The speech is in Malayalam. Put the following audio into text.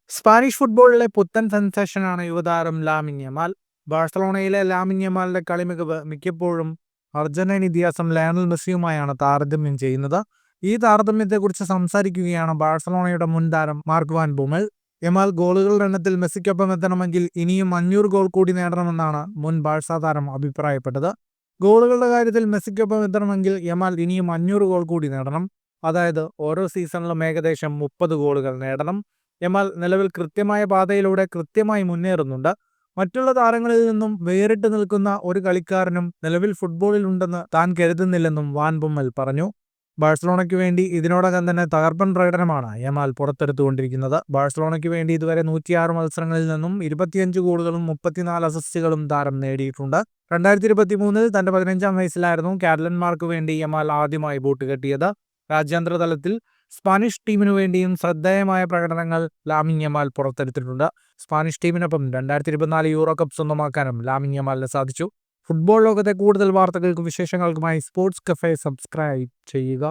സ്പാനിഷ് ഫുട്ബോളിലെ പുത്തൻ സെൻസേഷനാണ് യുവതാരം ലാമിൻ യമാൽ. ബാഴ്സലോണയിലെ ലാമിൻ യമാലിന്റെ കളിമികവ് മിക്കപ്പോഴും അർജന്റീൻ ഇതിഹാസം ലയണൽ മെസ്സിയുമായാണ് താരതമ്യം ചെയ്യുന്നത്. ഈ താരതമ്യത്തെക്കുറിച്ച് സംസാരിക്കുകയാണ് ബാഴ്സലോണയുടെ മുൻ താരം മാർക്ക് വാൻ ബൂമൽ. യമാൽ ഗോളുകളുടെ എണ്ണത്തിൽ മെസ്സിക്കൊപ്പം എത്തണമെങ്കിൽ ഇനിയും 500 ഗോൾ കൂടി നേടണമെന്നാണ് മുൻ ബാഴ്സ താരം അഭിപ്രായപ്പെട്ടത്. ഗോളുകളുടെ കാര്യത്തിൽ മെസ്സിക്കൊപ്പം എത്തണമെങ്കിൽ യമാൽ ഇനിയും 500 ഗോൾ കൂടി നേടണം. അതായത് ഓരോ സീസണിലും ഏകദേശം 30 ഗോളുകൾ നേടണം. യമാൽ നിലവിൽ കൃത്യമായ പാതയിലൂടെ കൃത്യമായി മുന്നേറുന്നുണ്ട്. മറ്റുള്ള താരങ്ങളിൽ നിന്നും വേറിട്ട് നിൽക്കുന്ന ഒരു കളിക്കാരനും നിലവിൽ ഫുട്ബോളിൽ ഉണ്ടെന്ന് താൻ കരുതുന്നില്ലെന്നും വാൻ ബുമ്മൽ പറഞ്ഞു. ബാഴ്സലോണയ്ക്ക് വേണ്ടി ഇതിനോടകം തന്നെ തകർപ്പൻ പ്രകടനമാണ് യമാൽ പുറത്തെടുത്തുകൊണ്ടിരിക്കുന്നത്. ബാഴ്സലോണയ്ക്ക് വേണ്ടി ഇതുവരെ 106 മത്സരങ്ങളിൽ നിന്നും 25 ഗോളുകളും 34 അസിസ്റ്റുകളും താരം നേടിയിട്ടുണ്ട്. 2023 തന്റെ 15ാം വയസ്സിലായിരുന്നു കാറ്റലന്മാർക്ക് വേണ്ടി യമാൽ ആദ്യമായി ബൂട്ട് കെട്ടിയത്. രാജ്യാന്തര തലത്തിൽ സ്പാനിഷ് ടീമിനു വേണ്ടിയും ശ്രദ്ധേയമായ പ്രകടനങ്ങൾ ലാമിൻ യമാൽ പുറത്തെടുത്തിട്ടുണ്ട്. സ്പാനിഷ് ടീമിനൊപ്പം 2024 യൂറോ കപ്പ് സ്വന്തമാക്കാനും ലാമിൻ യമാലിന് സാധിച്ചു. ഫുട്ബോൾ ലോകത്തെ കൂടുതൽ വാർത്തകൾക്കും വിശേഷങ്ങൾക്കുമായി സ്പോർട്സ് കഫേ സബ്സ്ക്രൈബ് ചെയ്യുക.